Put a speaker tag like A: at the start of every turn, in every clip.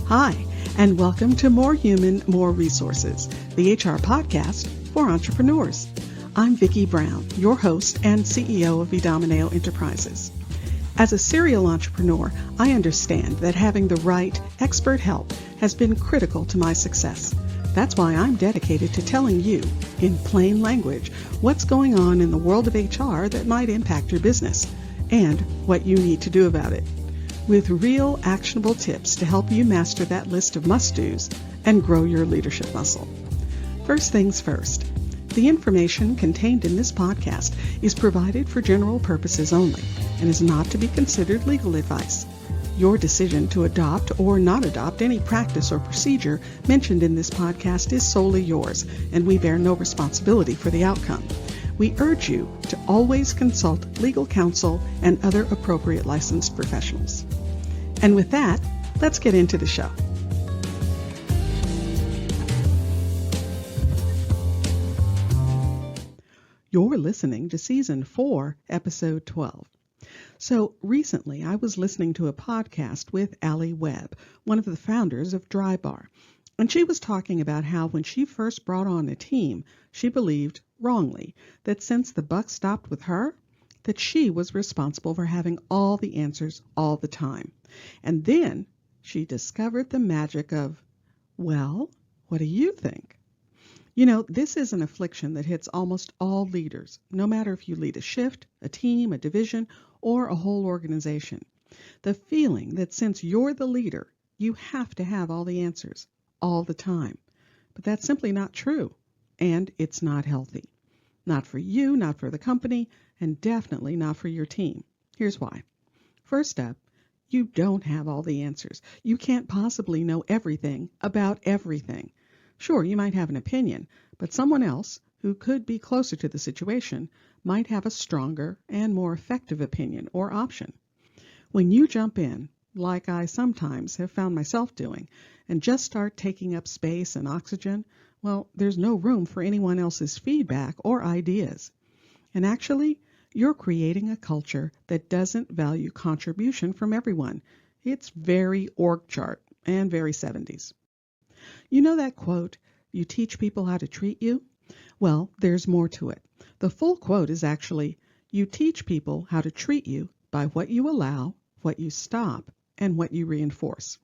A: Hi, and welcome to More Human, More Resources, the HR podcast for entrepreneurs. I'm Vicki Brown, your host and CEO of Vidamaneo Enterprises. As a serial entrepreneur, I understand that having the right expert help has been critical to my success. That's why I'm dedicated to telling you, in plain language, what's going on in the world of HR that might impact your business and what you need to do about it, with real actionable tips to help you master that list of must-dos and grow your leadership muscle. First things first, the information contained in this podcast is provided for general purposes only and is not to be considered legal advice. Your decision to adopt or not adopt any practice or procedure mentioned in this podcast is solely yours, and we bear no responsibility for the outcome. We urge you to always consult legal counsel and other appropriate licensed professionals. And with that, let's get into the show. You're listening to Season 4, Episode 12. So recently, I was listening to a podcast with Allie Webb, one of the founders of Drybar, and she was talking about how when she first brought on a team, she believed, wrongly, that since the buck stopped with her, that she was responsible for having all the answers all the time. And then she discovered the magic of, well, what do you think? You know, this is an affliction that hits almost all leaders, no matter if you lead a shift, a team, a division, or a whole organization. The feeling that since you're the leader, you have to have all the answers all the time. But that's simply not true, and it's not healthy. Not for you, not for the company, and definitely not for your team. Here's why. First up, you don't have all the answers. You can't possibly know everything about everything. Sure, you might have an opinion, but someone else, who could be closer to the situation, might have a stronger and more effective opinion or option. When you jump in, like I sometimes have found myself doing, and just start taking up space and oxygen, well, there's no room for anyone else's feedback or ideas. And actually, you're creating a culture that doesn't value contribution from everyone. It's very org chart and very 70s. You know that quote, "You teach people how to treat you"? Well, there's more to it. The full quote is actually, "You teach people how to treat you by what you allow, what you stop, and what you reinforce."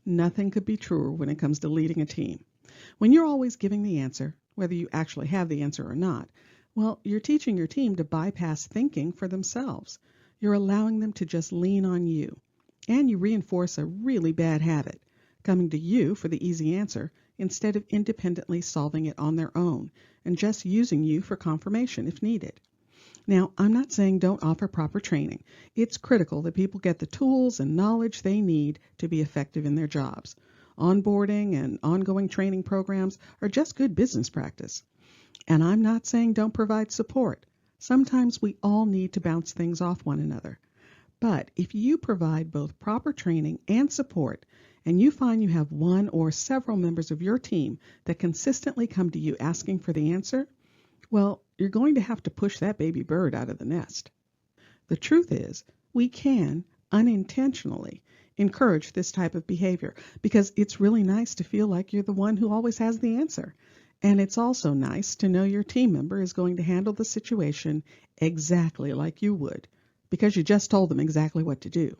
A: Nothing could be truer when it comes to leading a team. When you're always giving the answer, whether you actually have the answer or not, well, you're teaching your team to bypass thinking for themselves. You're allowing them to just lean on you. And you reinforce a really bad habit, coming to you for the easy answer instead of independently solving it on their own and just using you for confirmation if needed. Now, I'm not saying don't offer proper training. It's critical that people get the tools and knowledge they need to be effective in their jobs. Onboarding and ongoing training programs are just good business practice. And I'm not saying don't provide support. Sometimes we all need to bounce things off one another. But if you provide both proper training and support, and you find you have one or several members of your team that consistently come to you asking for the answer, well, you're going to have to push that baby bird out of the nest. The truth is, we can, unintentionally, encourage this type of behavior because it's really nice to feel like you're the one who always has the answer. And it's also nice to know your team member is going to handle the situation exactly like you would because you just told them exactly what to do.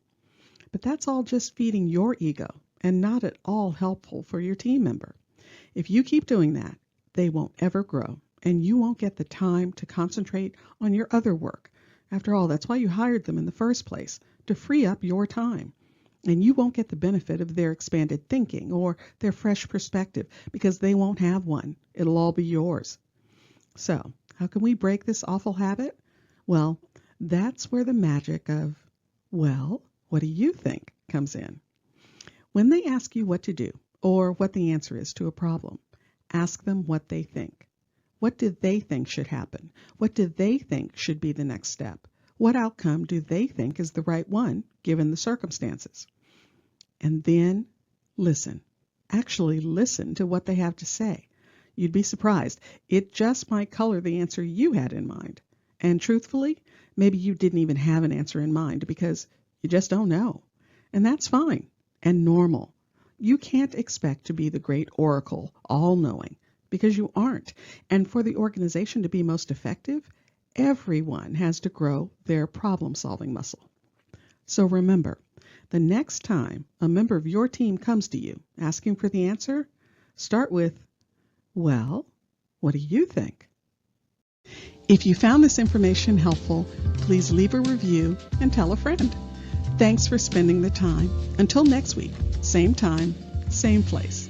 A: But that's all just feeding your ego and not at all helpful for your team member. If you keep doing that, they won't ever grow, and you won't get the time to concentrate on your other work. After all, that's why you hired them in the first place, to free up your time. And you won't get the benefit of their expanded thinking or their fresh perspective because they won't have one. It'll all be yours. So, how can we break this awful habit? Well, that's where the magic of, well, what do you think, comes in. When they ask you what to do or what the answer is to a problem, ask them what they think. What do they think should happen? What do they think should be the next step? What outcome do they think is the right one, given the circumstances? And then listen. Actually listen to what they have to say. You'd be surprised. It just might color the answer you had in mind. And truthfully, maybe you didn't even have an answer in mind because you just don't know. And that's fine and normal. You can't expect to be the great oracle, all-knowing, because you aren't. And for the organization to be most effective, everyone has to grow their problem-solving muscle. So remember, the next time a member of your team comes to you asking for the answer, start with, well, what do you think? If you found this information helpful, please leave a review and tell a friend. Thanks for spending the time. Until next week, same time, same place.